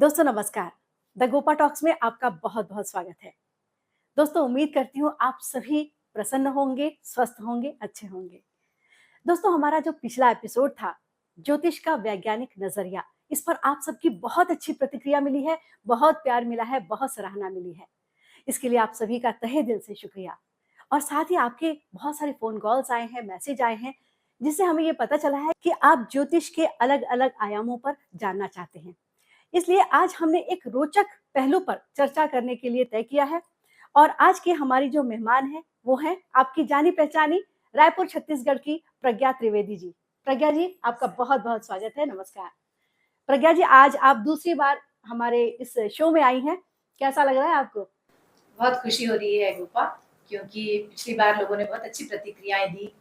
दोस्तों नमस्कार। The Gopa talks में आपका बहुत बहुत स्वागत है। दोस्तों उम्मीद करती हूँ आप सभी प्रसन्न होंगे, स्वस्थ होंगे, अच्छे होंगे। दोस्तों हमारा जो पिछला एपिसोड था ज्योतिष का वैज्ञानिक नजरिया, इस पर आप सबकी बहुत अच्छी प्रतिक्रिया मिली है, बहुत प्यार मिला है, बहुत सराहना मिली है। इसके लिए आप सभी का तहे दिल से शुक्रिया। और साथ ही आपके बहुत सारे फोन कॉल्स आए हैं, मैसेज आए हैं, जिससे हमें ये पता चला है कि आप ज्योतिष के अलग अलग आयामों पर जानना चाहते हैं। इसलिए आज हमने एक रोचक पहलू पर चर्चा करने के लिए तय किया है। और आज की हमारी जो मेहमान है वो है आपकी जानी पहचानी रायपुर छत्तीसगढ़ की प्रज्ञा त्रिवेदी जी। प्रज्ञा जी आपका बहुत बहुत स्वागत है। नमस्कार प्रज्ञा जी, आज आप दूसरी बार हमारे इस शो में आई हैं, कैसा लग रहा है आपको? बहुत खुशी हो रही है रूपा, क्योंकि पिछली बार लोगों ने बहुत अच्छी प्रतिक्रियाएं दी,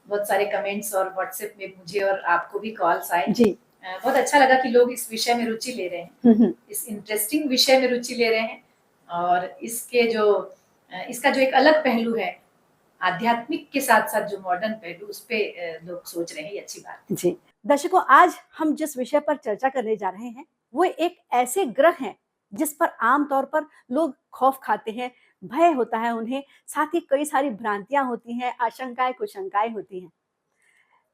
बहुत सारे कमेंट्स और व्हाट्सएप में मुझे और आपको भी कॉल्स आए जी। बहुत अच्छा लगा कि लोग इस विषय में रुचि ले रहे हैं, इस इंटरेस्टिंग विषय में रुचि ले रहे हैं। और इसका जो एक अलग पहलू है आध्यात्मिक के साथ साथ जो मॉडर्न पहलू, उस पे लोग सोच रहे हैं, ये अच्छी बात है। जी दर्शकों, आज हम जिस विषय पर चर्चा करने जा रहे हैं वो एक ऐसे ग्रह हैं जिस पर आमतौर पर लोग खौफ खाते हैं, भय होता है उन्हें, साथ ही कई सारी भ्रांतियां होती हैं, आशंकाएं कुशंकाएं होती हैं।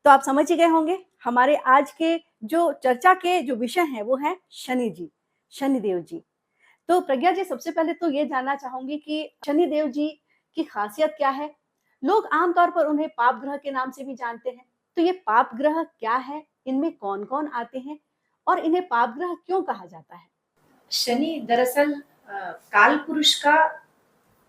तो आप समझ ही गए होंगे हमारे आज के जो चर्चा के जो विषय हैं वो है शनि जी, शनिदेव जी। तो प्रज्ञा जी, सबसे पहले तो ये जानना चाहूंगी कि शनिदेव जी की खासियत क्या है। लोग आमतौर पर उन्हें पाप ग्रह के नाम से भी जानते हैं। तो ये पाप ग्रह क्या है, इनमें कौन कौन आते हैं और इन्हें पाप ग्रह क्यों कहा जाता है? शनि दरअसल काल पुरुष का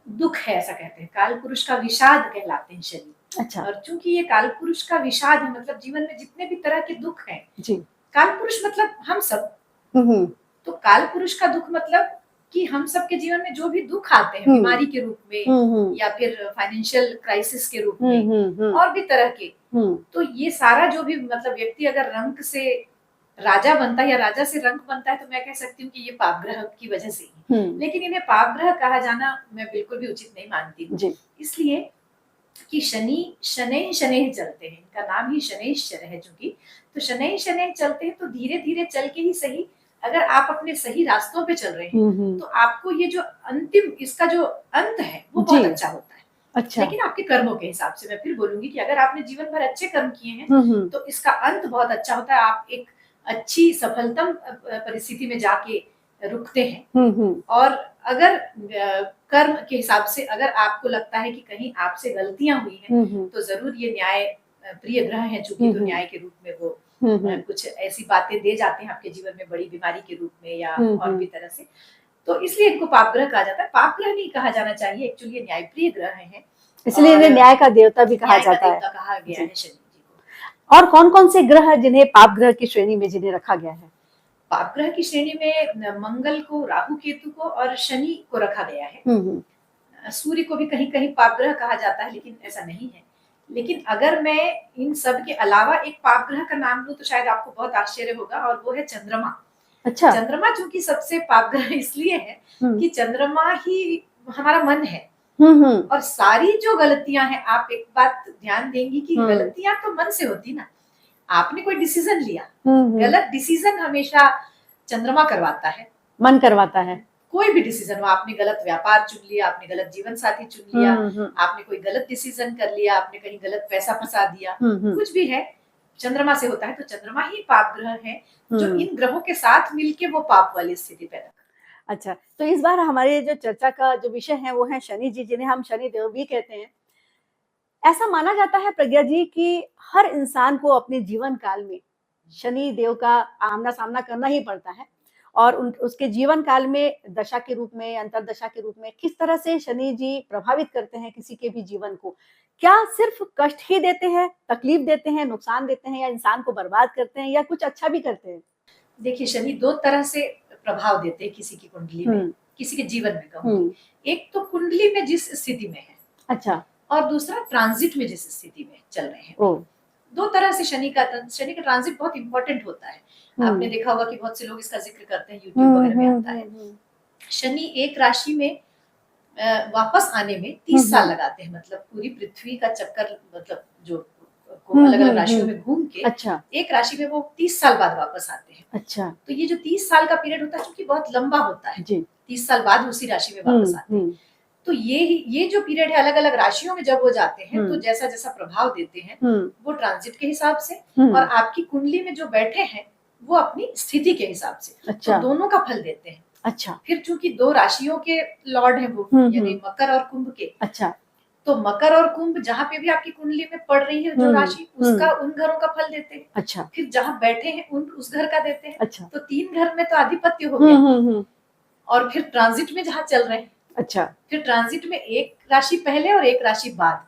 दुख है, ऐसा कहते हैं, काल पुरुष का विषाद कहलाते हैं शनि। अच्छा। और चूंकि ये काल पुरुष का विषाद है, मतलब जीवन में जितने भी तरह के दुख हैं, जी। काल पुरुष मतलब हम सब। तो काल पुरुष का दुख मतलब कि हम सब के जीवन में जो भी दुख आते हैं, बीमारी के रूप में या फिर फाइनेंशियल क्राइसिस के रूप में, और भी तरह के, तो ये सारा जो भी, मतलब व्यक्ति अगर रंक से राजा बनता है या राजा से रंक बनता है, तो मैं कह सकती हूँ कि ये पाप ग्रह की वजह से ही। लेकिन इन्हें पाप ग्रह कहा जाना मैं बिल्कुल भी उचित नहीं मानती हूँ, इसलिए कि शनि शनैः शनैः चलते हैं, इनका नाम ही शनैश्चर है चूंकि। तो शनैः शनैः चलते हैं, तो धीरे धीरे चल के ही सही, अगर आप अपने सही रास्तों पे चल रहे हैं तो आपको ये जो अंतिम, इसका जो अंत है वो बहुत अच्छा होता है। अच्छा। लेकिन आपके कर्मों के हिसाब से मैं फिर बोलूंगी कि अगर आपने जीवन भर अच्छे कर्म किए हैं तो इसका अंत बहुत अच्छा होता है, आप एक अच्छी सफलतम परिस्थिति में जाके रुकते हैं। और अगर कर्म के हिसाब से अगर आपको लगता है कि कहीं आपसे गलतियां हुई हैं, तो जरूर ये न्याय प्रिय ग्रह है चूंकि, तो न्याय के रूप में वो कुछ ऐसी बातें दे जाते हैं आपके जीवन में, बड़ी बीमारी के रूप में या और भी तरह से। तो इसलिए इनको पाप ग्रह कहा जाता है। पाप ग्रह नहीं कहा जाना चाहिए, एक्चुअली ये न्याय प्रिय ग्रह है, इसलिए इन्हें न्याय का देवता भी कहा जाता है। कहा गया है शनि जी को। और कौन कौन से ग्रह जिन्हें पाप ग्रह की श्रेणी में जिन्हें रखा गया है? पाप ग्रह की श्रेणी में मंगल को, राहु केतु को और शनि को रखा गया है। सूर्य को भी कहीं कहीं पाप ग्रह कहा जाता है, लेकिन ऐसा नहीं है। लेकिन अगर मैं इन सब के अलावा एक पाप ग्रह का नाम लूं तो शायद आपको बहुत आश्चर्य होगा, और वो है चंद्रमा। अच्छा। चंद्रमा चूंकि सबसे पाप ग्रह इसलिए है कि चंद्रमा ही हमारा मन है, और सारी जो गलतियां हैं, आप एक बात ध्यान देंगी कि गलतियां तो मन से होती ना। आपने कोई डिसीजन लिया, गलत डिसीजन हमेशा चंद्रमा करवाता है, मन करवाता है। कोई भी डिसीजन हो, आपने गलत व्यापार चुन लिया, आपने गलत जीवन साथी चुन लिया, आपने कोई गलत डिसीजन कर लिया, आपने कहीं गलत पैसा फंसा दिया, कुछ भी है, चंद्रमा से होता है। तो चंद्रमा ही पाप ग्रह है, जो इन ग्रहों के साथ मिलके वो पाप वाली स्थिति पैदा। अच्छा, तो इस बार हमारे जो चर्चा का जो विषय है वो है शनि जी, जिन्हें हम शनि देव भी कहते हैं। ऐसा माना जाता है प्रज्ञा जी कि हर इंसान को अपने जीवन काल में शनि देव का आमना सामना करना ही पड़ता है, और उसके जीवन काल में दशा के रूप में, अंतरदशा के रूप में किस तरह से शनि जी प्रभावित करते हैं किसी के भी जीवन को। क्या सिर्फ कष्ट ही देते हैं, तकलीफ देते हैं, नुकसान देते हैं, या इंसान को बर्बाद करते हैं, या कुछ अच्छा भी करते हैं? देखिए, शनि दो तरह से प्रभाव देते हैं किसी की कुंडली में, किसी के जीवन में कहूंगी। एक तो कुंडली में जिस स्थिति में है, अच्छा, और दूसरा ट्रांजिट में जिस स्थिति में चल रहे हैं। दो तरह से शनि का ट्रांजिट बहुत इंपॉर्टेंट होता है। आपने देखा होगा कि बहुत से लोग इसका जिक्र करते हैं, यूट्यूब वगैरह में आता है। शनि एक राशि में वापस आने में 30 साल लगाते हैं, मतलब पूरी पृथ्वी का चक्कर, मतलब जो को अलग अलग राशियों में घूम के अच्छा, एक राशि में वो 30 साल बाद वापस आते हैं। अच्छा, तो ये जो 30 साल का पीरियड होता है क्योंकि बहुत लंबा होता है, जी, 30 साल बाद उसी राशि में वापस आते हैं। तो ये जो पीरियड है अलग अलग राशियों में जब वो जाते हैं तो जैसा जैसा प्रभाव देते हैं वो ट्रांजिट के हिसाब से और आपकी कुंडली में जो बैठे हैं वो अपनी स्थिति के हिसाब से, अच्छा, तो दोनों का फल देते हैं। अच्छा, फिर चूंकि 2 राशियों के लॉर्ड हैं वो, यानी मकर और कुंभ के, अच्छा, तो मकर और कुंभ जहाँ पे भी आपकी कुंडली में पड़ रही है जो राशि, उसका उन घरों का फल देते हैं। अच्छा, फिर जहाँ बैठे हैं उस घर का देते हैं। अच्छा, तो 3 घर में तो आधिपत्य हो गया। और फिर ट्रांजिट में जहाँ चल रहे हैं, अच्छा, फिर ट्रांजिट में एक राशि पहले और एक राशि बाद,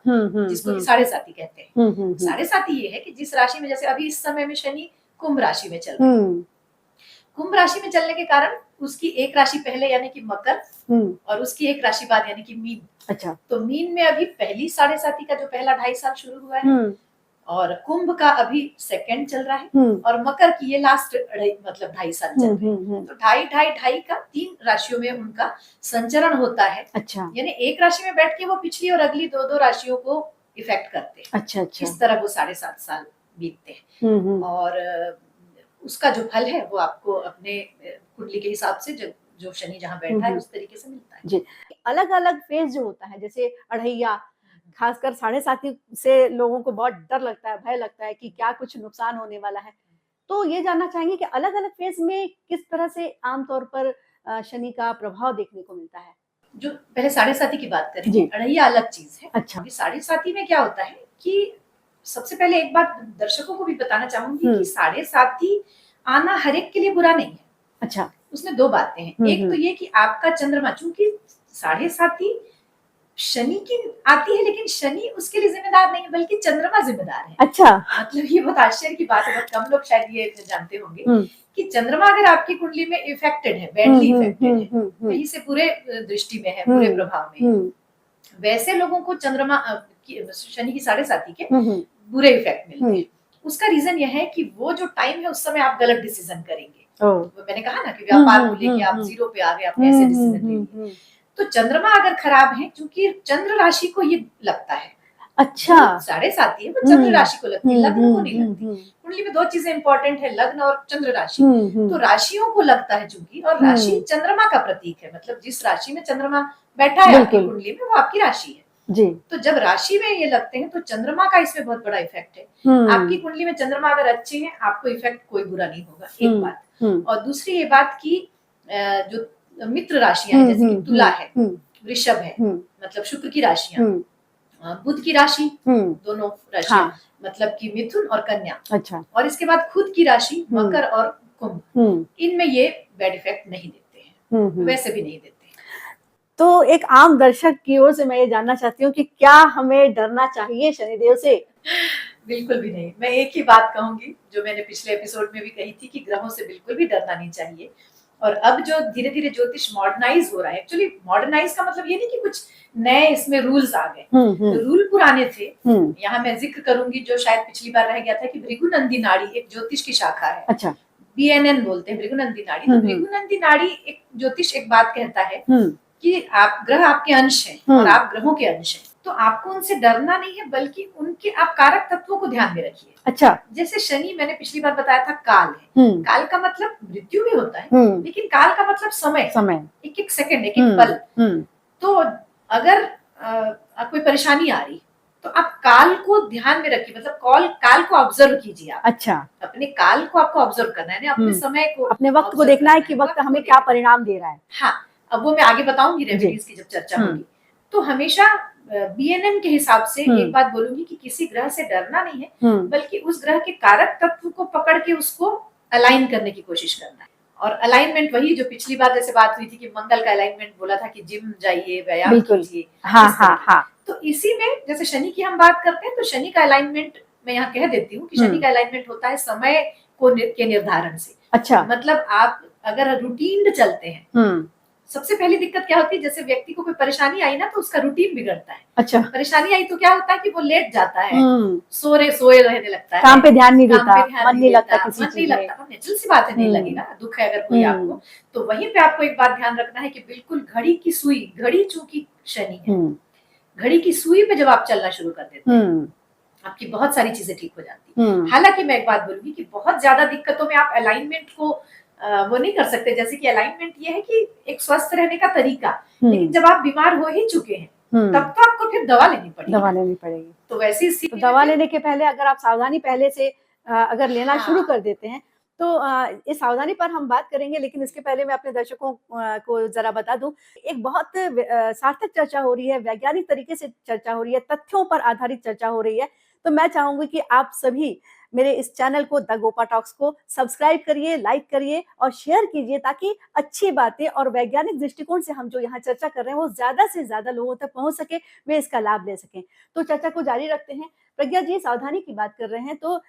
जिसको कि साढ़े साथी कहते हैं। साढ़े साथी ये है कि जिस राशि में, जैसे अभी इस समय में शनि कुंभ राशि में चल रहे हैं, कुंभ राशि में चलने के कारण उसकी एक राशि पहले यानी कि मकर और उसकी एक राशि बाद यानी कि मीन। अच्छा, तो मीन में अभी पहली साढ़े साथी का जो पहला 2.5 साल शुरू हुआ है और कुंभ का अभी सेकंड चल रहा है और मकर की ये लास्ट मतलब 2.5 साल चल रहे हैं। तो 2.5 का 3 राशियों में उनका संचरण होता है। अच्छा, यानी एक राशि में बैठ के वो पिछली और अगली 2 राशियों को इफेक्ट करते हैं। अच्छा, अच्छा, इस तरह वो 7.5 साल बीतते हैं और उसका जो फल है वो आपको अपने कुंडली के हिसाब से जो शनि जहाँ बैठा है उस तरीके से मिलता है। जी, अलग अलग फेज जो होता है, जैसे अढ़ैया, खासकर साढ़े साथी से लोगों को बहुत डर लगता है, भय लगता है कि क्या कुछ नुकसान होने वाला है। तो ये जानना चाहेंगे कि अलग अलग फेज में किस तरह से आमतौर पर शनि का प्रभाव देखने को मिलता है? जो पहले साढ़े साथी की बात करें, जी, अढ़ैया अलग चीज है। अच्छा, अभी साढ़े साथी में क्या होता है कि सबसे पहले एक बात दर्शकों को भी बताना चाहूंगी कि साढ़े साथी आना हर एक के लिए बुरा नहीं है। अच्छा, उसमें 2 बातें हैं। एक तो ये कि आपका चंद्रमा, चूंकि साढ़े साथी शनि की आती है लेकिन शनि उसके लिए जिम्मेदार नहीं है बल्कि चंद्रमा जिम्मेदार है। अच्छा, मतलब ये बहुत आश्चर्य की बात है, बहुत कम लोग शायद ये जानते होंगे कि चंद्रमा अगर आपकी कुंडली में इफेक्टेड है, बैडली इफेक्टेड है, कहीं से पूरे दृष्टि में है, पूरे प्रभाव में है, वैसे लोगों को चंद्रमा शनि की साढ़े साथी के बुरे इफेक्ट मिलते हैं। उसका रीजन यह है कि वो जो टाइम है उस समय आप गलत डिसीजन करेंगे। मैंने कहा ना कि व्यापार को लेके आप 0 पे आ गए, आपने ऐसे डिसीजन ले लिए। तो चंद्रमा अगर खराब है, क्योंकि चंद्र राशि को ये लगता है, अच्छा, साढ़े साथी है वो चंद्र राशि को लगती है, लग्न को नहीं लगती। कुंडली में 2 चीजें इंपॉर्टेंट है, लग्न और चंद्र राशि। तो राशियों को लगता है चूंकि, और राशि चंद्रमा का प्रतीक है, मतलब जिस राशि में चंद्रमा बैठा है आपकी कुंडली में वो आपकी राशि है। जी। तो जब राशि में ये लगते हैं तो चंद्रमा का इसमें बहुत बड़ा इफेक्ट है। आपकी कुंडली में चंद्रमा अगर अच्छे हैं, आपको इफेक्ट कोई बुरा नहीं होगा, एक बात। और दूसरी ये बात की जो मित्र राशियां हैं, जैसे कि तुला है, वृषभ है, मतलब शुक्र की राशियां, बुध की राशि, दोनों राशियां, मतलब कि मिथुन और कन्या, अच्छा, और इसके बाद खुद की राशि मकर और कुंभ, इनमें ये बैड इफेक्ट नहीं देते हैं, वैसे भी नहीं देते। तो एक आम दर्शक की ओर से मैं ये जानना चाहती हूँ कि क्या हमें डरना चाहिए शनिदेव से? बिल्कुल भी नहीं। मैं एक ही बात कहूंगी जो मैंने पिछले एपिसोड में भी कही थी कि ग्रहों से बिल्कुल भी डरना नहीं चाहिए। और अब जो धीरे धीरे ज्योतिष मॉडर्नाइज हो रहा है, एक्चुअली मॉडर्नाइज का मतलब ये नहीं कि कुछ नए इसमें रूल्स आ गए, रूल पुराने थे। यहाँ मैं जिक्र करूंगी जो शायद पिछली बार रह गया था कि भृगुनंदी नाड़ी एक ज्योतिष की शाखा है। अच्छा, BNN बोलते हैं, भृगुनंदी नाड़ी। तो भृगुनंदी नाड़ी एक ज्योतिष एक बात कहता है कि आप ग्रह आपके अंश हैं और आप ग्रहों के अंश हैं, तो आपको उनसे डरना नहीं है, बल्कि उनके आप कारक तत्वों को ध्यान में रखिए। अच्छा, जैसे शनि मैंने पिछली बार बताया था काल है, काल का मतलब मृत्यु भी होता है, लेकिन काल का मतलब समय, एक एक सेकंड, एक एक पल। तो अगर कोई परेशानी आ रही तो आप काल को ध्यान में रखिए, मतलब काल को ऑब्जर्व कीजिए आप। अच्छा, अपने काल को आपको ऑब्जर्व करना है, अपने समय को, अपने वक्त को देखना है कि वक्त हमें क्या परिणाम दे रहा है। हाँ, अब वो मैं आगे बताऊंगी रेमेडीज की जब चर्चा होगी। तो हमेशा BNN के हिसाब से एक बात बोलूंगी कि किसी ग्रह से डरना नहीं है, बल्कि उस ग्रह के कारक तत्व को पकड़ के उसको अलाइन करने की कोशिश करना है। और अलाइनमेंट वही जो पिछली बार जैसे बात हुई थी कि मंगल का अलाइनमेंट बोला था कि जिम जाइए, व्यायाम कीजिए। हाँ। तो इसी में जैसे शनि की हम बात करते हैं, तो शनि का अलाइनमेंट मैं यहाँ कह देती हूँ कि शनि का अलाइनमेंट होता है समय के निर्धारण से। अच्छा, मतलब आप अगर रूटीन चलते हैं, सबसे पहली दिक्कत क्या होती है, जैसे व्यक्ति को कोई परेशानी आई ना तो उसका रूटीन बिगड़ता है। अच्छा, परेशानी आई तो क्या होता है कि वो लेट जाता है, सोए रहने लगता है, काम पे ध्यान नहीं देता, मन नहीं लगता, नेचुरल सी बात है, नहीं लगेगा, दुख है अगर कोई आपको। तो वहीं पे आपको एक बात ध्यान रखना है कि बिल्कुल घड़ी की सुई, घड़ी चूंकि शनि है, घड़ी की सुई पे जब आप चलना शुरू कर देते हैं, आपकी बहुत सारी चीजें ठीक हो जाती है। हालांकि मैं एक बात बोलूंगी कि बहुत ज्यादा दिक्कतों में आप अलाइनमेंट को वो नहीं कर सकते। जैसे कि अलाइनमेंट ये है कि एक स्वस्थ रहने का तरीका, लेकिन जब आप बीमार हो ही चुके हैं तब तो आपको फिर दवा लेनी पड़ेगी। तो वैसी स्थिति दवा लेने के पहले अगर आप सावधानी पहले से अगर लेना शुरू कर देते हैं तो इस सावधानी पर हम बात करेंगे, लेकिन इसके पहले मैं अपने दर्शकों को जरा बता दूं, एक बहुत सार्थक चर्चा हो रही है, वैज्ञानिक तरीके से चर्चा हो रही है, तथ्यों पर आधारित चर्चा हो रही है। तो मैं चाहूंगी कि आप सभी मेरे इस चैनल को द गोपा टॉक्स को सब्सक्राइब करिए, लाइक करिए और शेयर कीजिए, ताकि अच्छी बातें और वैज्ञानिक दृष्टिकोण से हम जो यहाँ चर्चा कर रहे हैं वो ज्यादा से ज्यादा लोगों तक पहुंच सके, वे इसका लाभ ले सकें। तो चर्चा को जारी रखते हैं। प्रज्ञा जी, सावधानी की बात कर रहे हैं, तो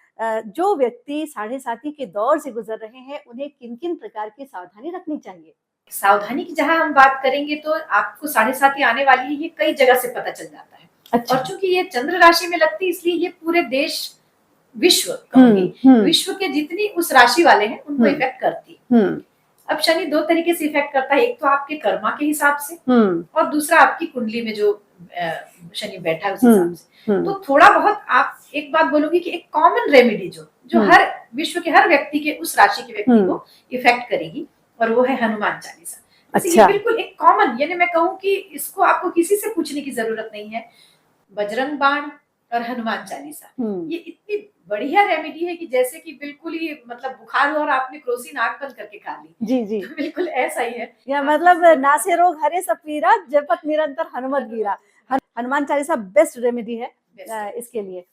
जो व्यक्ति साढ़े साथी के दौर से गुजर रहे हैं उन्हें किन किन प्रकार की सावधानी रखनी चाहिए? सावधानी की जहां हम बात करेंगे तो आपको साढ़े साथी आने वाली है, ये कई जगह से पता चल जाता है। अच्छा। और चूंकि ये चंद्र राशि में लगती है इसलिए ये पूरे देश विश्व कहूंगी, विश्व के जितनी उस राशि वाले हैं उनको इफेक्ट करती है। अब शनि दो तरीके से इफेक्ट करता है, एक तो आपके कर्मा के हिसाब से और दूसरा आपकी कुंडली में जो शनि बैठा है उस हिसाब से। तो थोड़ा बहुत आप एक बात बोलूंगी कि एक कॉमन रेमेडी जो हर विश्व के हर व्यक्ति के उस राशि के व्यक्ति को इफेक्ट करेगी, और वो है हनुमान चालीसा। अच्छा। ये बिल्कुल एक कॉमन, यानी मैं कहूँ कि इसको आपको किसी से पूछने की जरूरत नहीं है। बजरंग बाण और हनुमान चालीसा ये इतनी बढ़िया रेमेडी है कि जैसे कि बिल्कुल ही मतलब बुखार हो और आपने क्रोसिन आग बंद करके खा ली। जी जी, तो बिल्कुल ऐसा ही है। या मतलब नासे रोग हरे सब पीरा, जपत निरंतर हनुमत वीरा। हनुमान चालीसा बेस्ट रेमेडी है इसके लिए।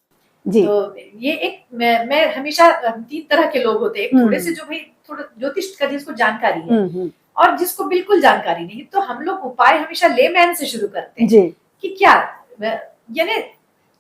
जी। तो ये एक मैं हमेशा 3 तरह के लोग होते हैं, एक थोड़े से जो भाई थोड़ा ज्योतिष का जिसको जानकारी है और जिसको बिल्कुल जानकारी नहीं। तो हम लोग उपाय हमेशा लेमैन से शुरू करते हैं कि क्या, यानी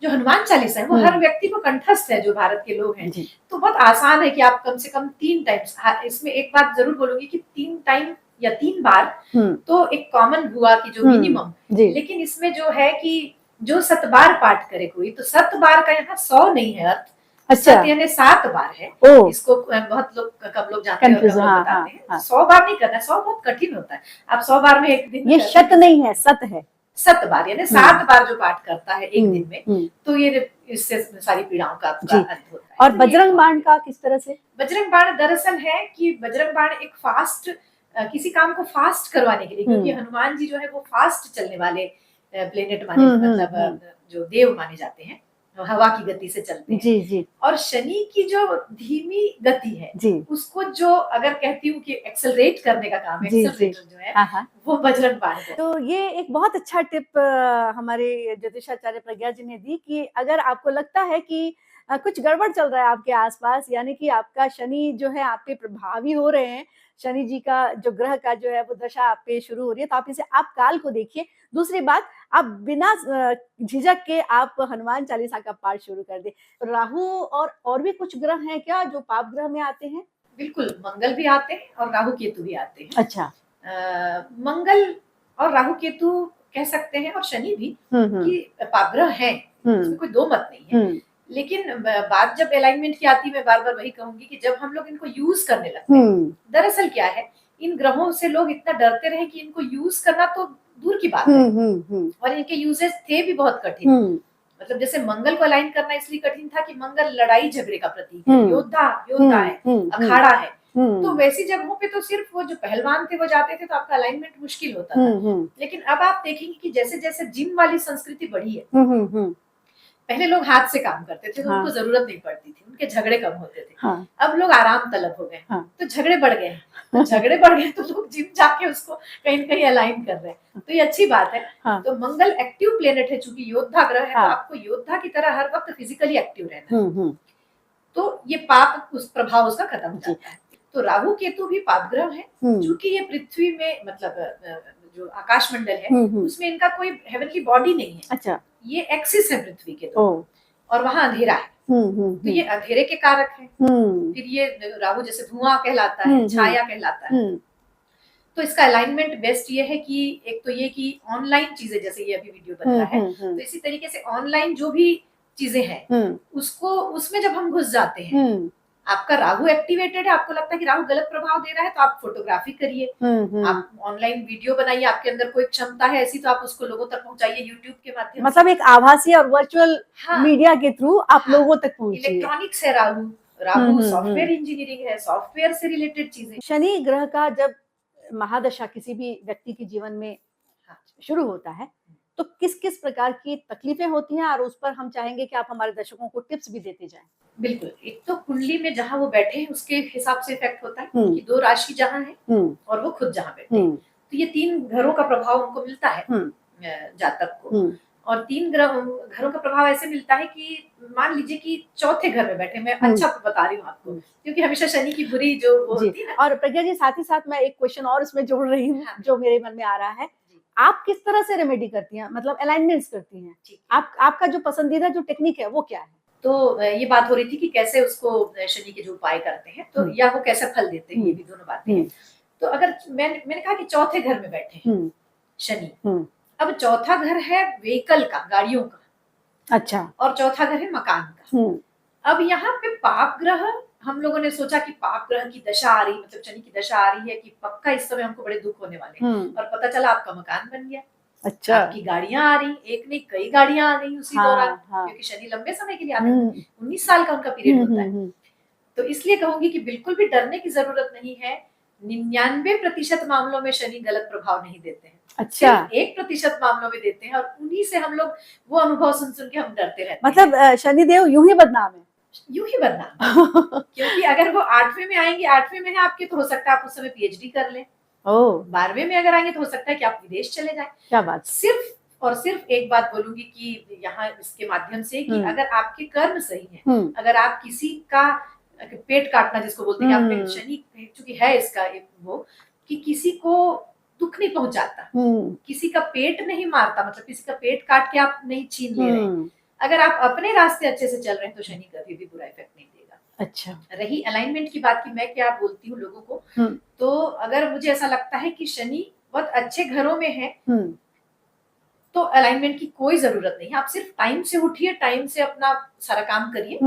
जो हनुमान चालीसा है वो हर व्यक्ति को कंठस्थ है, जो भारत के लोग हैं। तो बहुत आसान है कि आप कम से कम 3 टाइम्स, इसमें एक बात जरूर बोलूंगी कि 3 टाइम या 3 बार तो एक कॉमन हुआ कि जो मिनिमम, लेकिन इसमें जो है कि जो 7 बार पाठ करे कोई, तो 7 बार का यहाँ 100 नहीं है अर्थ। अच्छा। 7 यानी 7 बार है। इसको बहुत लोग कम लोग जानते हैं और कम लोग बताते हैं। 100 बार नहीं करना, 100 बहुत कठिन होता है। आप 100 बार में एक दिन, ये शत नहीं है, सत है। 7 बार यानी 7 बार जो पाठ करता है एक दिन में, तो ये इससे सारी पीड़ाओं का अंत होता है। और बजरंग बाण का किस तरह से? बजरंग बाण दरअसल है कि बजरंग बाण एक फास्ट, किसी काम को फास्ट करवाने के लिए, क्योंकि हनुमान जी जो है वो फास्ट चलने वाले प्लेनेट माने, मतलब जो देव माने जाते हैं, हवा की गति से चलते हैं। जी जी। और शनि की जो धीमी गति है जी, उसको जो अगर कहती हूँ कि एक्सेलरेट करने का काम, एक्सेलरेटर जो है वो बजरंग बाण है। तो ये एक बहुत अच्छा टिप हमारे ज्योतिषाचार्य प्रज्ञा जी ने दी कि अगर आपको लगता है कि कुछ गड़बड़ चल रहा है आपके आसपास, यानी कि आपका शनि जो है आप पे प्रभावी हो रहे हैं, शनि जी का जो ग्रह का जो है वो दशा आप पे शुरू हो रही है, तो आप इसे आप काल को देखिए। दूसरी बात, आप बिना झिझक के आप हनुमान चालीसा का पाठ शुरू कर दे। राहु और भी कुछ ग्रह हैं क्या जो पाप ग्रह में आते हैं? बिल्कुल, मंगल भी आते हैं और राहु केतु भी आते हैं। अच्छा। मंगल और राहु केतु कह सकते हैं, और शनि भी, कि पाप ग्रह है, इसमें कोई दो मत नहीं है। लेकिन बात जब अलाइनमेंट की आती है, मैं बार बार वही कहूंगी कि जब हम लोग इनको यूज करने लगते हैं, दरअसल क्या है, इन ग्रहों से लोग इतना डरते रहे कि इनको यूज करना तो दूर की बात है, और इनके यूजेस थे भी बहुत कठिन। मतलब जैसे मंगल को अलाइन करना इसलिए कठिन था कि मंगल लड़ाई झगड़े का प्रतीक है, योद्धा है, अखाड़ा है। तो वैसी जगहों पे तो सिर्फ वो जो पहलवान थे वो जाते थे, तो आपका अलाइनमेंट मुश्किल होता था। लेकिन अब आप देखेंगे कि जैसे जैसे जिम वाली संस्कृति बढ़ी है, पहले लोग हाथ से काम करते थे, तो उनको जरूरत नहीं पड़ती थी, उनके झगड़े कम होते थे। अब लोग आराम तलब हो गए, तो झगड़े बढ़ गए, तो लोग जिम जाके उसको कहीं न कहीं अलाइन कर रहे हैं। तो ये अच्छी बात है। तो मंगल एक्टिव प्लेनेट है, चूंकि योद्धा ग्रह है, तो आपको योद्धा की तरह हर वक्त फिजिकली एक्टिव रहना है। तो ये पाप उस प्रभाव उसका खत्म हो जाता है। तो राहु केतु भी पाप ग्रह है, चूंकि ये पृथ्वी में, मतलब जो आकाश मंडल है उसमें इनका कोई हेवनली बॉडी नहीं है। अच्छा। ये एक्सिस है पृथ्वी के, तो और वहां अंधेरा है, तो ये अंधेरे के कारक है। फिर ये राहु जैसे धुआं कहलाता है, छाया कहलाता है। तो इसका अलाइनमेंट बेस्ट ये है कि एक तो ये कि ऑनलाइन चीजें, जैसे ये अभी वीडियो बन रहा है, तो इसी तरीके से ऑनलाइन जो भी चीजें हैं उसको, उसमें जब हम घुस जाते हैं आपका राहु एक्टिवेटेड है, आपको लगता है कि राहु गलत प्रभाव दे रहा है, तो आप फोटोग्राफी करिए, आप ऑनलाइन वीडियो बनाइए, आपके अंदर कोई क्षमता है ऐसी तो आप उसको लोगों तक पहुंचाइए यूट्यूब के माध्यम मतलब एक आभासी और वर्चुअल मीडिया के थ्रू आप लोगों तक पहुंचिए। इलेक्ट्रॉनिक्स है राहु सॉफ्टवेयर इंजीनियरिंग है, सॉफ्टवेयर से रिलेटेड चीजें। शनि ग्रह का जब महादशा किसी भी व्यक्ति के जीवन में शुरू होता है तो किस किस प्रकार की तकलीफें होती हैं, और उस पर हम चाहेंगे कि आप हमारे दर्शकों को टिप्स भी देते जाएं। बिल्कुल, एक तो कुंडली में जहां वो बैठे हैं उसके हिसाब से इफेक्ट होता है कि 2 राशि जहां है और वो खुद जहां बैठे हैं, तो ये 3 घरों का प्रभाव उनको मिलता है जातक को। और 3 घरों का प्रभाव ऐसे मिलता है कि मान लीजिए कि चौथे घर में बैठे, मैं अच्छा बता रही हूँ आपको, क्योंकि हमेशा शनि की बुरी जो होती है ना। और प्रज्ञा जी, साथ ही साथ मैं एक क्वेश्चन और इसमें जोड़ रही हूँ जो मेरे मन में आ रहा है, आप किस तरह से रेमेडी करती हैं, मतलब अलाइनमेंट्स करती हैं, आपका जो पसंदीदा जो टेक्निक है वो क्या है? तो ये बात हो रही थी कि कैसे उसको शनि के जो उपाय करते हैं तो या वो कैसे फल देते हैं, ये भी दोनों बातें हैं। तो अगर मैंने कहा कि चौथे घर में बैठे हैं शनि, अब चौथा घर है व्हीकल का, गाड़ियों का, अच्छा, और चौथा घर है मकान का। अब यहाँ पे पाप ग्रह, हम लोगों ने सोचा कि पाप ग्रह की दशा आ रही, मतलब शनि की दशा आ रही है कि पक्का इस समय हमको बड़े दुख होने वाले हैं, और पता चला आपका मकान बन गया। अच्छा, आपकी गाड़ियां आ रही, एक नहीं कई गाड़ियां आ गई उसी दौरान, क्योंकि शनि लंबे समय के लिए आते हैं, 19 साल का उनका पीरियड होता है। तो इसलिए कहूंगी कि बिल्कुल भी डरने की जरूरत नहीं है। 99% मामलों में शनि गलत प्रभाव नहीं देते हैं, अच्छा, 1% मामलों में देते हैं, और उन्हीं से हम लोग वो अनुभव सुन सुन के हम डरते रहते हैं। मतलब शनिदेव यूं ही बदनाम है, यूं ही बदनाम क्योंकि अगर वो 8वें में आएंगे, 8वें में है आपके, तो हो सकता है आप उस समय पीएचडी कर लें। 12वें में अगर आएंगे तो हो सकता है कि आप विदेश चले जाएं। क्या बात। सिर्फ और सिर्फ एक बात बोलूंगी कि यहाँ इसके माध्यम से कि अगर आपके कर्म सही है, अगर आप किसी का पेट काटना जिसको बोलते हैं, आप शनि चूंकि है इसका वो कि किसी को दुख नहीं पहुंचाता, किसी का पेट नहीं मारता, मतलब किसी का पेट काट के आप नहीं छीन ले रहे, अगर आप अपने रास्ते अच्छे से चल रहे हैं तो शनि कभी भी बुरा इफेक्ट नहीं देगा। अच्छा, रही अलाइनमेंट की बात की मैं क्या बोलती हूँ लोगों को, तो अगर मुझे ऐसा लगता है कि शनि बहुत अच्छे घरों में है तो अलाइनमेंट की कोई जरूरत नहीं है, आप सिर्फ टाइम से उठिए, टाइम से अपना सारा काम करिए।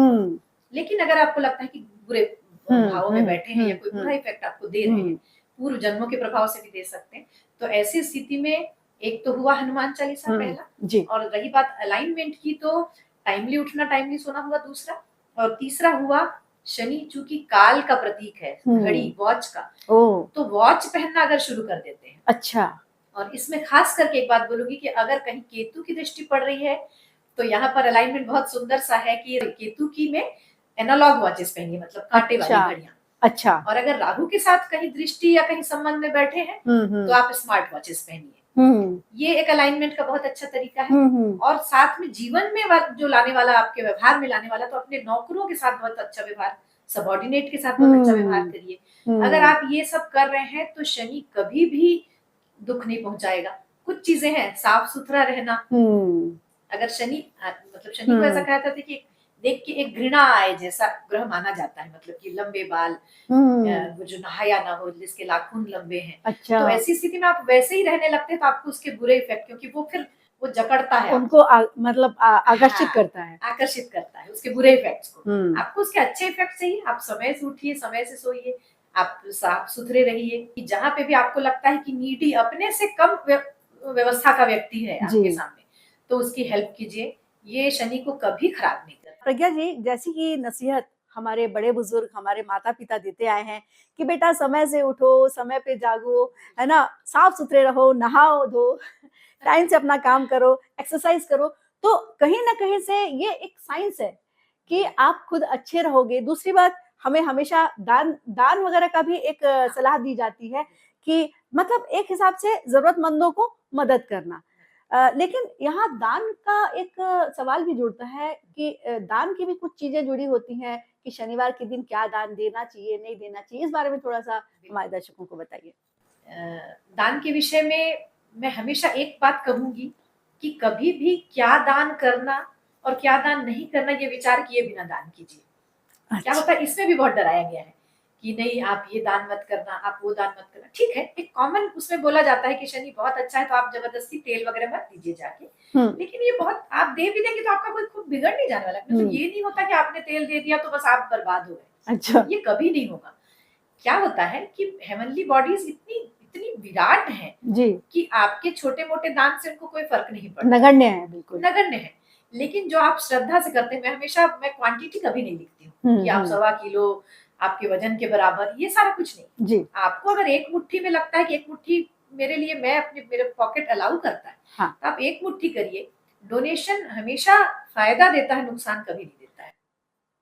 लेकिन अगर आपको लगता है कि बुरे भावों में बैठे हैं या कोई बुरा इफेक्ट आपको दे रहे हैं, पूर्व जन्मों के प्रभाव से भी दे सकते हैं, तो ऐसी स्थिति में एक तो हुआ हनुमान चालीसा पहला, और रही बात अलाइनमेंट की तो टाइमली उठना टाइमली सोना हुआ दूसरा, और तीसरा हुआ शनि चूंकि काल का प्रतीक है, घड़ी वॉच का, तो वॉच पहनना अगर शुरू कर देते हैं। अच्छा, और इसमें खास करके एक बात बोलूंगी कि अगर कहीं केतु की दृष्टि पड़ रही है तो यहाँ पर अलाइनमेंट बहुत सुंदर सा है कि केतु की में एनालॉग वॉचेस पहनिए, मतलब कांटे वाली घड़ियां। अच्छा, और अगर राहु के साथ कहीं दृष्टि या कहीं संबंध में बैठे हैं तो आप स्मार्ट वॉचेस पहनिए। ये एक अलाइनमेंट का बहुत अच्छा तरीका है। और साथ में जीवन में जो लाने वाला, आपके व्यवहार में लाने वाला, तो अपने नौकरों के साथ बहुत अच्छा व्यवहार, सबऑर्डिनेट के साथ बहुत अच्छा व्यवहार करिए। अगर आप ये सब कर रहे हैं तो शनि कभी भी दुख नहीं पहुंचाएगा। कुछ चीजें हैं, साफ सुथरा रहना, अगर शनि मतलब शनि को ऐसा कहता था कि देख के एक घृणा आए जैसा ग्रह माना जाता है, मतलब कि लंबे बाल, वो जो नहाया ना हो, जिसके नाखून लंबे हैं। अच्छा, तो ऐसी स्थिति में आप वैसे ही रहने लगते हैं तो आपको उसके बुरे इफेक्ट, क्योंकि वो फिर वो जकड़ता है उनको, मतलब आकर्षित करता है, आकर्षित करता है उसके बुरे इफेक्ट्स को। आपको उसके अच्छे इफेक्ट चाहिए, आप समय से उठिए, समय से सोइए, आप साफ सुथरे रहिए। जहाँ पे भी आपको लगता है कि नीडी, अपने से कम व्यवस्था का व्यक्ति है आपके सामने, तो उसकी हेल्प कीजिए, ये शनि को कभी खराब नहीं करता। प्रज्ञा जी, जैसी कि नसीहत हमारे बड़े बुजुर्ग, हमारे माता पिता देते आए हैं कि बेटा समय से उठो, समय पे जागो, है ना, साफ सुथरे रहो, नहाओ धो, टाइम से अपना काम करो, एक्सरसाइज करो, तो कहीं ना कहीं से ये एक साइंस है कि आप खुद अच्छे रहोगे। दूसरी बात, हमें हमेशा दान वगैरह का भी एक सलाह दी जाती है कि मतलब एक हिसाब से जरूरतमंदों को मदद करना। लेकिन यहाँ दान का एक सवाल भी जुड़ता है कि दान की भी कुछ चीजें जुड़ी होती हैं कि शनिवार के दिन क्या दान देना चाहिए, नहीं देना चाहिए, इस बारे में थोड़ा सा हमारे दर्शकों को बताइए। दान के विषय में मैं हमेशा एक बात कहूंगी कि कभी भी क्या दान करना और क्या दान नहीं करना ये विचार किए बिना दान कीजिए। अच्छा। क्या होता है, इसमें भी बहुत डराया गया है कि नहीं आप ये दान मत करना, आप वो दान मत करना। ठीक है, एक कॉमन उसमें बोला जाता है कि शनि बहुत अच्छा है तो आप जबरदस्ती तेल वगैरह मत दीजिए जाके, लेकिन ये बहुत, आप दे भी देंगे तो आपका कोई खूब बिगड़ नहीं जाने वाला। मतलब ये नहीं होता कि आपने तेल दे दिया तो बस आप बर्बाद हो गए। अच्छा। ये कभी नहीं होगा। क्या होता है कि हेवनली बॉडीज इतनी इतनी विराट हैं जी, कि आपके छोटे-मोटे दान से उनको कोई फर्क नहीं पड़ता। नगण्य है बिल्कुल। नगण्य है। लेकिन जो आप श्रद्धा से करते हैं, मैं क्वांटिटी कभी नहीं लिखती हूँ कि आप 1.25 किलो आपके वजन के बराबर, ये सारा कुछ नहीं। जी, आपको अगर एक मुट्ठी में लगता है कि एक मुट्ठी मेरे लिए मेरे पॉकेट अलाउ करता है, हाँ। तो आप एक मुट्ठी करिए। डोनेशन हमेशा फायदा देता है, नुकसान कभी नहीं देता है।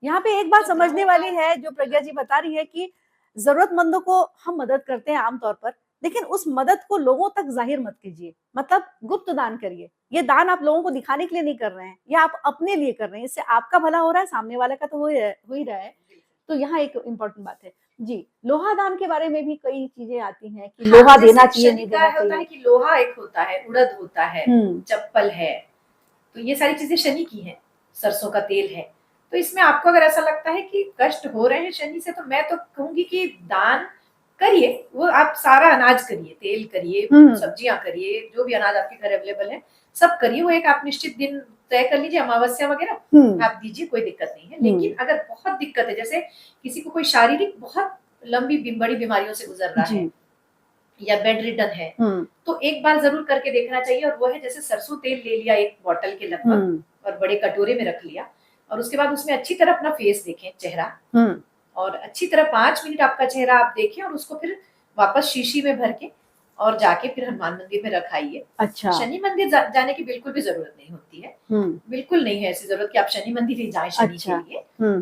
यहाँ पे एक बात तो समझने ग्रहों वाली का है जो प्रज्ञा जी बता रही है कि जरूरतमंदों को हम मदद करते हैं आमतौर पर, लेकिन उस मदद को लोगों तक जाहिर मत कीजिए, मतलब गुप्त दान करिए। ये दान आप लोगों को दिखाने के लिए नहीं कर रहे हैं, या आप अपने लिए कर रहे हैं, इससे आपका भला हो रहा है, सामने वाले का तो हो ही रहा है। तो यहाँ एक इम्पोर्टेंट बात है जी। लोहा दान के बारे में भी कई चीजें आती हैं कि हाँ, लोहा जैसे देना चाहिए, शनि नहीं का देना होता है चाहिए। कि लोहा एक होता है, उड़द होता है, हम्म, चप्पल है, तो ये सारी चीजें शनि की हैं। सरसों का तेल है। तो इसमें आपको अगर ऐसा लगता है कि कष्ट हो रहे हैं शनि से, तो मैं तो कहूंगी कि दान करिए। वो आप सारा अनाज करिए, तेल करिए, सब्जियां करिए, जो भी अनाज आपके घर अवेलेबल है सब करिए। वो एक आप निश्चित दिन तय कर लीजिए, अमावस्या वगैरह आप दीजिए, कोई दिक्कत नहीं है। लेकिन अगर बहुत दिक्कत है, जैसे किसी को कोई शारीरिक बहुत लंबी बड़ी बीमारियों से गुजर रहा है या बेड रिडन है, तो एक बार जरूर करके देखना चाहिए। और वो है जैसे सरसों तेल ले लिया एक बॉटल के लगभग, और बड़े कटोरे में रख लिया, और उसके बाद उसमें अच्छी तरह अपना फेस देखें, चेहरा, और अच्छी तरह 5 मिनट आपका चेहरा आप देखें, और उसको फिर वापस शीशी में भर के और जाके फिर हनुमान मंदिर में रखाइए। अच्छा। शनि मंदिर जाने की बिल्कुल भी जरूरत नहीं होती है। बिल्कुल नहीं है ऐसी जरूरत कि आप शनि मंदिर ही जाएं शनि के लिए।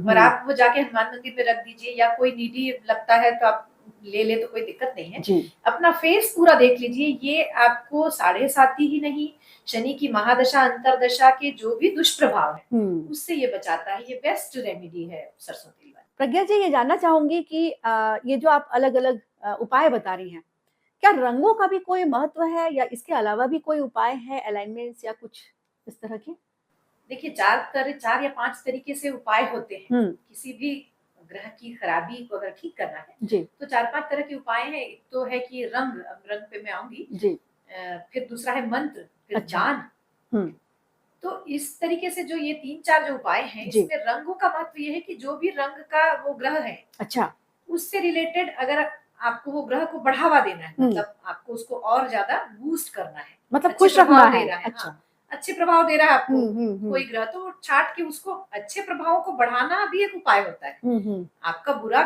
और आप वो जाके हनुमान मंदिर में रख दीजिए, या कोई नीडी लगता है तो आप ले तो कोई दिक्कत नहीं है। अपना फेस पूरा देख लीजिए। ये आपको 7.5 ही नहीं, शनि की महादशा अंतरदशा के जो भी दुष्प्रभाव है उससे ये बचाता है। ये बेस्ट रेमेडी है सरसों तेल वाली। प्रज्ञा जी, ये जानना चाहूंगी कि ये जो आप अलग अलग उपाय बता रही हैं, क्या रंगों का भी कोई महत्व है, या इसके अलावा भी कोई उपाय है, अलाइनमेंट्स या कुछ इस तरह के? देखिए 4 या 5 तरीके से उपाय होते हैं। किसी भी ग्रह की खराबी को अगर ठीक करना है तो 4-5 तरह के उपाय हैं। एक तो है कि रंग पे मैं आऊंगी। फिर दूसरा है मंत्र, फिर दान। तो इस तरीके से जो ये 3-4 जो उपाय हैं, इसमें रंगों का महत्व ये है कि जो भी रंग का वो ग्रह है, अच्छा, उससे रिलेटेड अगर आपको वो ग्रह को बढ़ावा देना है, मतलब आपको उसको और ज्यादा बूस्ट करना है, मतलब खुश रखना है। अच्छा, हाँ, अच्छे प्रभाव दे रहा है आपको कोई ग्रह, तो वो छाट के उसको अच्छे प्रभावों को बढ़ाना भी एक उपाय होता है। आपका बुरा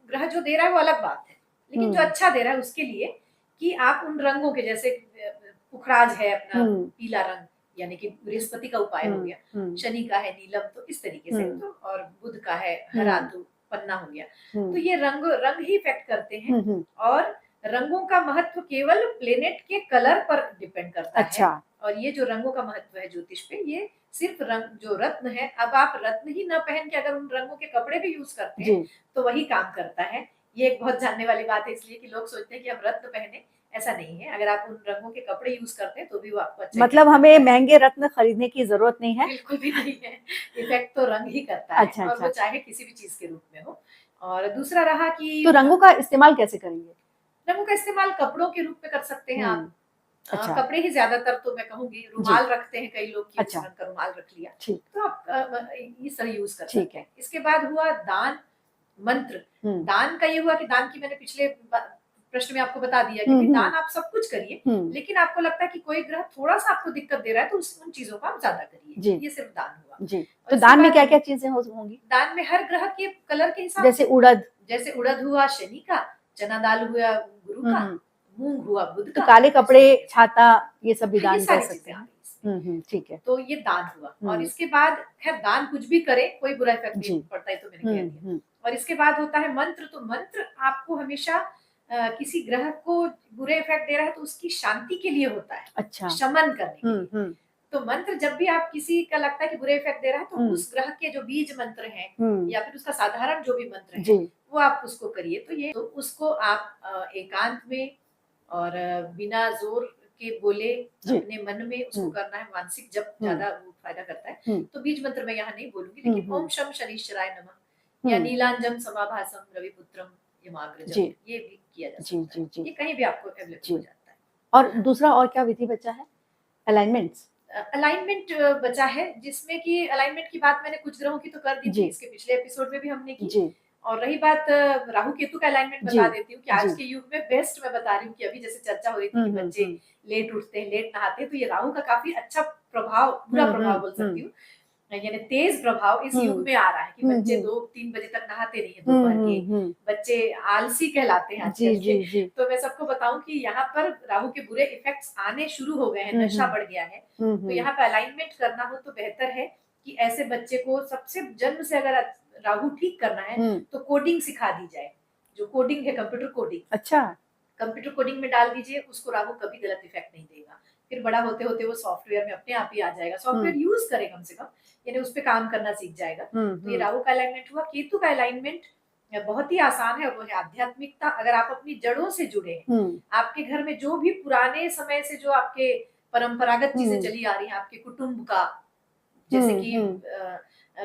ग्रह जो दे रहा है वो अलग बात है, लेकिन जो अच्छा दे रहा है उसके लिए कि आप उन रंगों के, जैसे पुखराज है अपना पीला रंग, यानी कि बृहस्पति का उपाय हो गया, शनि का है नीलम, तो इस तरीके से, तो और बुध का है हरा, तो पन्ना हो गया। तो ये रंग ही इफेक्ट करते हैं। और रंगों का महत्व केवल प्लेनेट के कलर पर डिपेंड करता है। और ये जो रंगों का महत्व है ज्योतिष पे, ये सिर्फ रंग जो रत्न है, अब आप रत्न ही न पहन के अगर उन रंगों के कपड़े भी यूज करते हैं तो वही काम करता है। ये एक बहुत जानने वाली बात है, इसलिए कि लोग सोचते हैं कि हम रत्न पहने, ऐसा नहीं है। अगर आप उन रंगों के कपड़े यूज करते हैं तो भी वो आपको अच्छा, मतलब हमें महंगे रत्न खरीदने की जरूरत नहीं है। बिल्कुल भी नहीं है। इफेक्ट तो रंग ही करता है। और वो चाहे किसी भी चीज के रूप में हो। और दूसरा रहा कि तो रंगों का इस्तेमाल कैसे करेंगे? रंगों का इस्तेमाल कपड़ों के रूप में कर सकते हैं आप। कपड़े ही ज्यादातर, तो मैं कहूंगी रुमाल रखते हैं कई लोग, उस रंग का रुमाल रख लिया, तो आप इस तरह यूज कर सकते हैं। इसके बाद हुआ दान, मंत्र। दान का ये हुआ कि दान की मैंने पिछले प्रश्न में आपको बता दिया कि दान आप सब कुछ करिए, लेकिन आपको लगता है कि कोई ग्रह थोड़ा सा आपको दिक्कत दे रहा है तो उन चीजों का आप ज्यादा करिए। ये सिर्फ दान हुआ। तो दान में क्या क्या चीजें होंगी? दान में हर ग्रह के कलर के हिसाब, जैसे उड़द हुआ शनि का, चना दाल हुआ गुरु का, मूंग हुआ बुध का, तो काले कपड़े, छाता, ये सब भी दान कर सकते हैं। ठीक है। तो ये दान हुआ। और इसके बाद खैर दान कुछ भी करे कोई बुरा इफेक्ट नहीं पड़ता है, तो मैंने कह दिया। और इसके बाद होता है मंत्र। तो मंत्र आपको हमेशा किसी ग्रह को बुरे इफेक्ट दे रहा है तो उसकी शांति के लिए होता है, अच्छा, शमन करने के लिए। तो मंत्र जब भी आप किसी का लगता है कि बुरे इफेक्ट दे रहा है, तो उस ग्रह के जो बीज मंत्र हैं या फिर उसका साधारण जो भी मंत्र है वो आप उसको करिए। तो उसको आप एकांत में और बिना जोर के बोले अपने मन में उसको करना है। मानसिक जब ज्यादा फायदा करता है। तो बीज मंत्र मैं यहाँ नहीं बोलूंगी, लेकिन ओम शम शनिश्चराय नमः या नीलांजन समाभासम रविपुत्रम यमाग्रजम, ये भी किया जा सकता है। ये कहीं भी आपको अवेलेबल हो जाता है। और दूसरा और क्या विधि बचा है? अलाइनमेंट बचा है, जिसमें कि अलाइनमेंट की बात मैंने कुछ ग्रहों की तो कर दी थी, इसके पिछले एपिसोड में भी हमने की। और रही बात राहु केतु का अलाइनमेंट, बता देती हूँ कि आज के युग में बेस्ट मैं बता रही हूँ कि अभी जैसे चर्चा हो रही थी कि बच्चे लेट उठते हैं, लेट नहाते हैं, तो ये राहु का काफी अच्छा प्रभाव, बुरा प्रभाव बोल सकती हूँ, यानी तेज प्रभाव इस युग में आ रहा है कि बच्चे 2-3 बजे तक नहाते नहीं है दोपहर के, बच्चे आलसी कहलाते हैं आजकल के। तो मैं सबको बताऊं कि यहाँ पर राहु के बुरे इफेक्ट्स आने शुरू हो गए हैं, नशा बढ़ गया है। तो यहाँ पे अलाइनमेंट करना हो तो बेहतर है कि ऐसे बच्चे को सबसे जन्म से अगर राहु ठीक करना है तो कोडिंग सिखा दी जाए, जो कोडिंग है कंप्यूटर कोडिंग। अच्छा, कंप्यूटर कोडिंग में डाल दीजिए, उसको राहु कभी गलत इफेक्ट नहीं देगा। फिर बड़ा होते होते वो सॉफ्टवेयर में अपने आप ही आ जाएगा, सॉफ्टवेयर यूज करे कम से कम, यानी उस पर काम करना सीख जाएगा। तो ये राहु का अलाइनमेंट हुआ। केतु का अलाइनमेंट बहुत ही आसान है, और वो है आध्यात्मिकता। अगर आप अपनी जड़ों से जुड़े हैं, आपके घर में जो भी पुराने समय से जो आपके परंपरागत चीजें चली आ रही है, आपके कुटुंब का, जैसे कि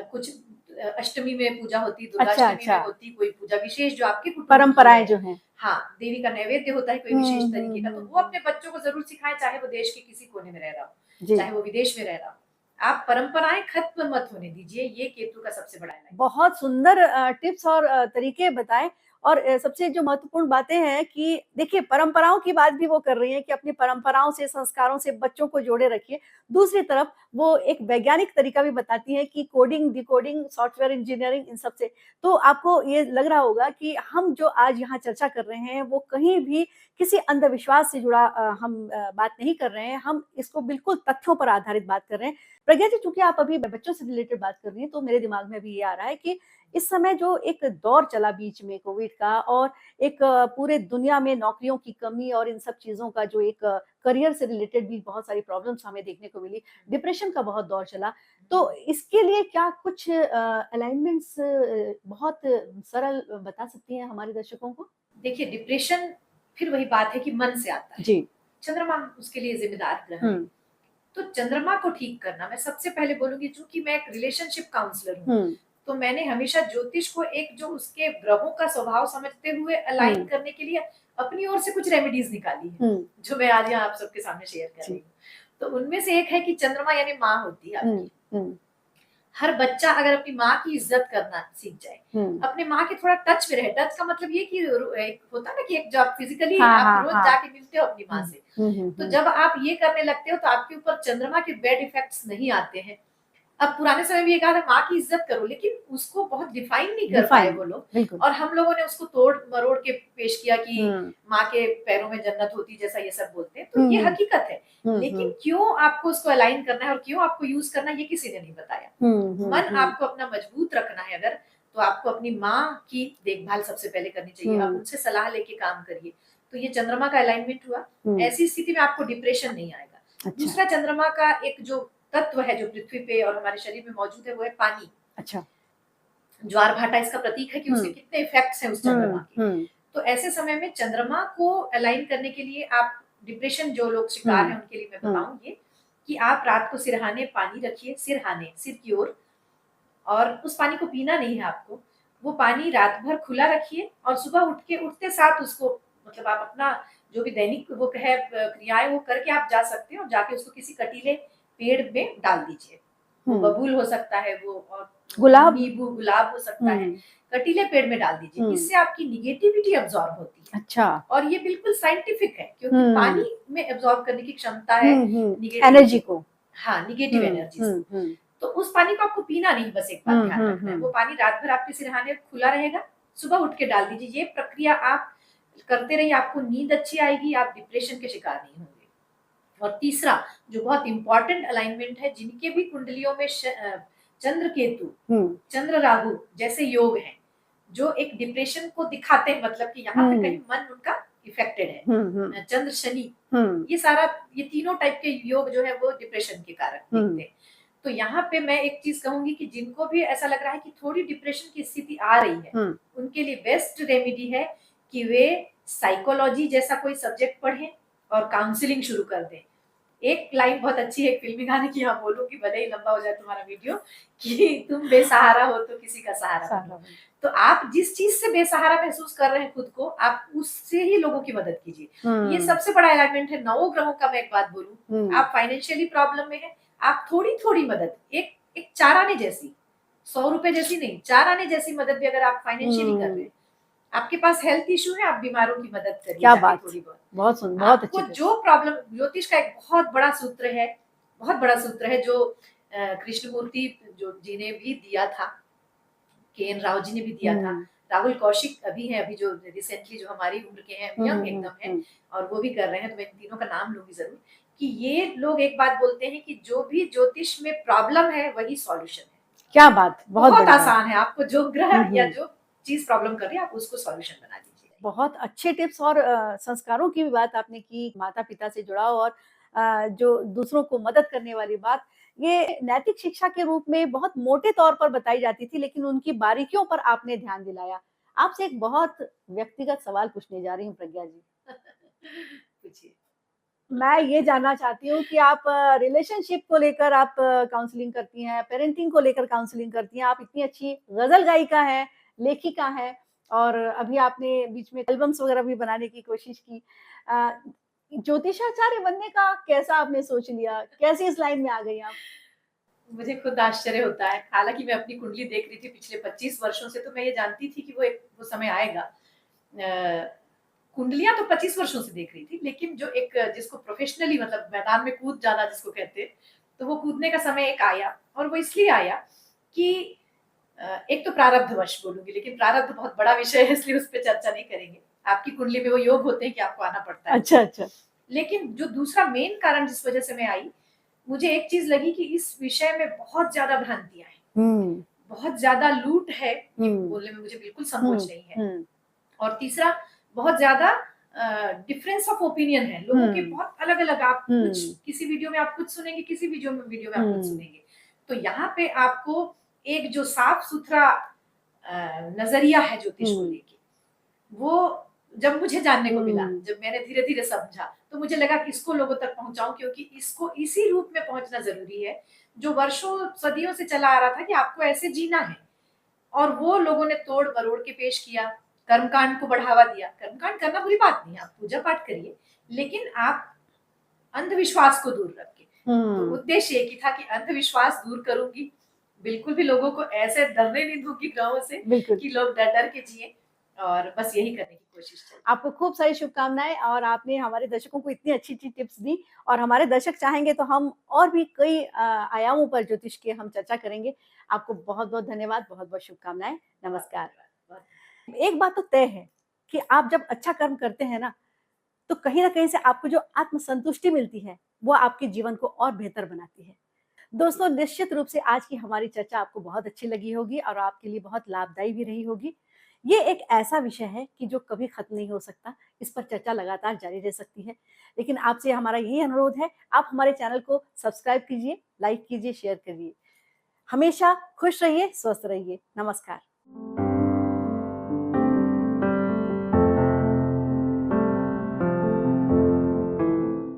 कुछ अष्टमी में पूजा होती, दुर्गाष्टमी में होती कोई पूजा विशेष जो आपकी परंपराएं जो हैं, हाँ, देवी का नैवेद्य होता है कोई विशेष तरीके का, तो वो अपने बच्चों को जरूर सिखाएं, चाहे वो देश के किसी कोने में रह रहा हो, चाहे वो विदेश में रह रहा हो। आप परंपराएं खत्म मत होने दीजिए, ये केतु का सबसे बड़ा है। बहुत सुंदर टिप्स और तरीके बताए। और सबसे जो महत्वपूर्ण बातें हैं कि देखिए, परंपराओं की बात भी वो कर रही हैं कि अपनी परंपराओं से, संस्कारों से बच्चों को जोड़े रखिए। दूसरी तरफ वो एक वैज्ञानिक तरीका भी बताती है कि कोडिंग, डिकोडिंग, सॉफ्टवेयर इंजीनियरिंग, इन सब से। तो आपको ये लग रहा होगा कि हम जो आज यहाँ चर्चा कर रहे हैं वो कहीं भी किसी अंधविश्वास से जुड़ा हम बात नहीं कर रहे हैं, हम इसको बिल्कुल तथ्यों पर आधारित बात कर रहे हैं। प्रज्ञा जी, चूंकि आप अभी बच्चों से रिलेटेड बात कर रही हैं, तो मेरे दिमाग में भी ये आ रहा है कि इस समय जो एक दौर चला बीच में कोविड का, और एक पूरे दुनिया में नौकरियों की कमी और इन सब चीजों का जो एक करियर से रिलेटेड भी बहुत सारी प्रॉब्लम्स हमें देखने को मिली, डिप्रेशन का बहुत दौर चला। तो इसके लिए क्या कुछ अलाइनमेंट्स बहुत सरल बता सकती हैं हमारे दर्शकों को? देखिए, डिप्रेशन फिर वही बात है कि मन से आता है जी, चंद्रमा उसके लिए जिम्मेदार ग्रह है। तो चंद्रमा को ठीक करना, मैं सबसे पहले बोलूंगी, चूंकि मैं एक रिलेशनशिप काउंसलर हूँ, तो मैंने हमेशा ज्योतिष को एक जो उसके ग्रहों का स्वभाव समझते हुए अलाइन करने के लिए अपनी ओर से कुछ रेमेडीज निकाली है, जो मैं आज यहाँ आप सबके सामने शेयर कर रही हूँ। तो उनमें से एक है कि चंद्रमा यानी माँ होती है आपकी। हर बच्चा अगर अपनी माँ की इज्जत करना सीख जाए, अपने माँ के थोड़ा टच में रहे, टच का मतलब ये कि एक होता है ना कि एक जो आप फिजिकली आप रोज जाके मिलते हो अपनी माँ से, तो जब आप ये करने लगते हो तो आपके ऊपर चंद्रमा के बैड इफेक्ट्स नहीं आते हैं। अब पुराने समय में ये कहा था माँ की इज्जत करो, लेकिन उसको बहुत डिफाइन नहीं कर पाए वो लोग, और हम लोगों ने उसको तोड़ मरोड़ के पेश किया कि माँ के पैरों में जन्नत होती, जैसा ये सब बोलते हैं। तो ये हकीकत है, लेकिन क्यों आपको उसको अलाइन करना है और क्यों आपको यूज करना है, ये किसी ने नहीं बताया। मन आपको अपना मजबूत रखना है अगर, तो आपको अपनी माँ की देखभाल सबसे पहले करनी चाहिए, आप उनसे सलाह लेके काम करिए। तो ये चंद्रमा का अलाइनमेंट हुआ, ऐसी स्थिति में आपको डिप्रेशन नहीं आएगा। दूसरा, चंद्रमा का एक जो तत्व है जो पृथ्वी पे और हमारे शरीर में मौजूद है, वो है पानी। अच्छा, ज्वार भाटा इसका प्रतीक है कि उसके कितने इफेक्ट्स हैं उस चंद्रमा के। तो ऐसे समय में चंद्रमा को अलाइन करने के लिए आप, डिप्रेशन जो लोग शिकार हैं उनके लिए मैं बताऊंगी कि आप रात को सिरहाने पानी रखिए, सिरहाने सिर की ओर, और उस पानी को पीना नहीं है आपको। वो पानी रात भर खुला रखिए और सुबह उठ के उठते साथ उसको, मतलब आप अपना जो भी दैनिक वो है क्रियाएं वो करके आप जा सकते हो, जाके उसको किसी कटीले पेड़ में डाल दीजिए। वो बबूल हो सकता है, वो और गुलाब, नींबू, गुलाब हो सकता है, कटीले पेड़ में डाल दीजिए। इससे आपकी निगेटिविटी अब्सॉर्ब होती है। अच्छा, और ये बिल्कुल साइंटिफिक है, क्योंकि पानी में अब्सॉर्ब करने की क्षमता है एनर्जी को, हाँ, निगेटिव एनर्जी। तो उस पानी को आपको पीना नहीं, बस एक बात ध्यान रखना है। वो पानी रात भर आपके सिरहाने खुला रहेगा, सुबह उठ के डाल दीजिए। ये प्रक्रिया आप करते रहिए, आपको नींद अच्छी आएगी, आप डिप्रेशन के शिकार नहीं होंगे। और तीसरा जो बहुत इंपॉर्टेंट अलाइनमेंट है, जिनके भी कुंडलियों में चंद्र केतु, चंद्र राहु जैसे योग हैं, जो एक डिप्रेशन को दिखाते हैं, मतलब कि यहाँ पे कहीं मन उनका इफेक्टेड है, चंद्र शनि, ये सारा, ये तीनों टाइप के योग जो है वो डिप्रेशन के कारण दिखते हैं। तो यहाँ पे मैं एक चीज कहूंगी कि जिनको भी ऐसा लग रहा है कि थोड़ी डिप्रेशन की स्थिति आ रही है, उनके लिए बेस्ट रेमेडी है कि वे साइकोलॉजी जैसा कोई सब्जेक्ट पढ़ें और काउंसलिंग शुरू कर दें। एक लाइन बहुत अच्छी है फिल्मी गाने की, यहाँ बोलूंगी, भले ही लंबा हो जाए तुम्हारा वीडियो, कि तुम बेसहारा हो तो किसी का सहारा बनो। तो आप जिस चीज से बेसहारा महसूस कर रहे हैं खुद को, आप उससे ही लोगों की मदद कीजिए। ये सबसे बड़ा अलाइनमेंट है 9 ग्रहों का। मैं एक बात बोलूं, आप फाइनेंशियली प्रॉब्लम में है, आप थोड़ी थोड़ी मदद, एक चाराने जैसी 100 रुपए जैसी नहीं, 4 आने जैसी मदद भी अगर आप फाइनेंशियली कर रहे हैं, आपके पास हेल्थ इशू है, आप बीमारों की मदद करिए क्या जाके बात, थोड़ी बहुत। बहुत सुंदर, बहुत अच्छी आपको टिप्स। जो प्रॉब्लम, ज्योतिष का एक बहुत बड़ा सूत्र है, बहुत बड़ा सूत्र है, जो कृष्णमूर्ति जो जी ने भी दिया था, के.एन. राव जी ने भी दिया था, राहुल कौशिक अभी है, अभी जो रिसेंटली जो हमारी उम्र के हैं, यंग एकदम है, और वो भी कर रहे हैं, तो मैं इन तीनों का नाम लूंगी जरूर, कि ये लोग एक बात बोलते हैं कि जो भी ज्योतिष में प्रॉब्लम है वही सॉल्यूशन है। क्या बात, बहुत बहुत बड़ी बात। आसान है, आपको जो ग्रह या जो चीज प्रॉब्लम कर रही है, आप उसको सॉल्यूशन बना दीजिए। बहुत अच्छे टिप्स और संस्कारों की भी बात आपने की, माता-पिता से जुड़ाव और जो दूसरों को मदद करने वाली बात, ये नैतिक शिक्षा के रूप में बहुत मोटे तौर पर बताई जाती थी, लेकिन उनकी बारीकियों पर आपने ध्यान दिलाया। आपसे एक बहुत व्यक्तिगत सवाल पूछने जा रही हूँ प्रज्ञा जी। पूछिए। मैं ये जानना चाहती हूँ कि आप रिलेशनशिप को लेकर आप काउंसलिंग करती हैं, पेरेंटिंग को लेकर काउंसलिंग करती हैं। आप इतनी अच्छी गज़ल गायिका हैं, लेखिका हैं और अभी आपने बीच में एल्बम्स वगैरह भी बनाने की कोशिश की। अ, ज्योतिषाचार्य बनने का कैसा आपने सोच लिया? कैसे इस लाइन में आ गई आप? मुझे खुद आश्चर्य होता है, हालाँकि मैं अपनी कुंडली देख रही थी पिछले 25 वर्षों से, तो मैं ये जानती थी कि वो समय आएगा। कुंडलियाँ तो 25 वर्षों से देख रही थी, लेकिन जो एक जिसको प्रोफेशनली मतलब मैदान में कूद जाना जिसको कहते हैं, तो वो कूदने का समय एक आया, और वो इसलिए आया कि एक तो प्रारब्धवश बोलूँगी, लेकिन प्रारब्ध बहुत बड़ा विषय है, इसलिए उस पे चर्चा नहीं करेंगे। आपकी कुंडली में वो योग होते हैं कि आपको आना पड़ता है। अच्छा, अच्छा। लेकिन जो दूसरा मेन कारण जिस वजह से मैं आई, मुझे एक चीज़ लगी कि इस विषय में बहुत ज़्यादा भ्रांतियाँ हैं। बहुत ज़्यादा लूट है, ये बोलने में मुझे बिल्कुल संकोच नहीं है। और तीसरा, बहुत ज़्यादा डिफरेंस ऑफ ओपिनियन है, लोगों के बहुत अलग-अलग, आप कुछ किसी वीडियो में आप कुछ सुनेंगे, किसी वीडियो में आप कुछ सुनेंगे। तो यहाँ पे आपको एक जो साफ-सुथरा नज़रिया है ज्योतिष को लेके, वो जब मुझे जानने को मिला, जब मैंने धीरे-धीरे समझा, तो मुझे लगा कि इसको लोगों तक पहुँचाऊँ, क्योंकि इसको इसी रूप में पहुँचना ज़रूरी है, जो वर्षों, सदियों से चला आ रहा था कि आपको ऐसे जीना है। और वो लोगों ने तोड़-मरोड़ के पेश किया, कर्मकांड को बढ़ावा दिया। कर्मकांड करना बुरी बात नहीं है, आप पूजा-पाठ करिए, लेकिन आप अंधविश्वास को दूर रख के। तो उद्देश्य एक ही था कि अंधविश्वास दूर करूँगी, बिल्कुल भी लोगों को ऐसे डरने नहीं दूँगी गाँव से कि लोग डर-डर के जिएँ, और बस यही करने की कोशिश चल। आपको खूब सारी शुभकामनाएँ और आपने हमारे दर्शकों को इतनी अच्छी-अच्छी टिप्स दी और हमारे दर्शक चाहेंगे तो हम और भी कई आयामों पर ज्योतिष के हम चर्चा करेंगे। आपको बहुत-बहुत धन्यवाद, बहुत-बहुत शुभकामनाएँ। नमस्कार। एक बात तो तय है कि आप जब अच्छा कर्म करते हैं ना, तो कहीं न कहीं से आपको जो आत्मसंतुष्टि मिलती है, वो आपके जीवन को और बेहतर बनाती है। दोस्तों, निश्चित रूप से आज की हमारी चर्चा आपको बहुत अच्छी लगी होगी और आपके लिए बहुत लाभदायी भी रही होगी। ये एक ऐसा विषय है कि जो कभी खत्म नहीं हो सकता, इस पर चर्चा लगातार जारी रह सकती है। लेकिन आपसे हमारा यही अनुरोध है, आप हमारे चैनल को सब्सक्राइब कीजिए, लाइक कीजिए, शेयर करिए। हमेशा खुश रहिए, स्वस्थ रहिए। नमस्कार।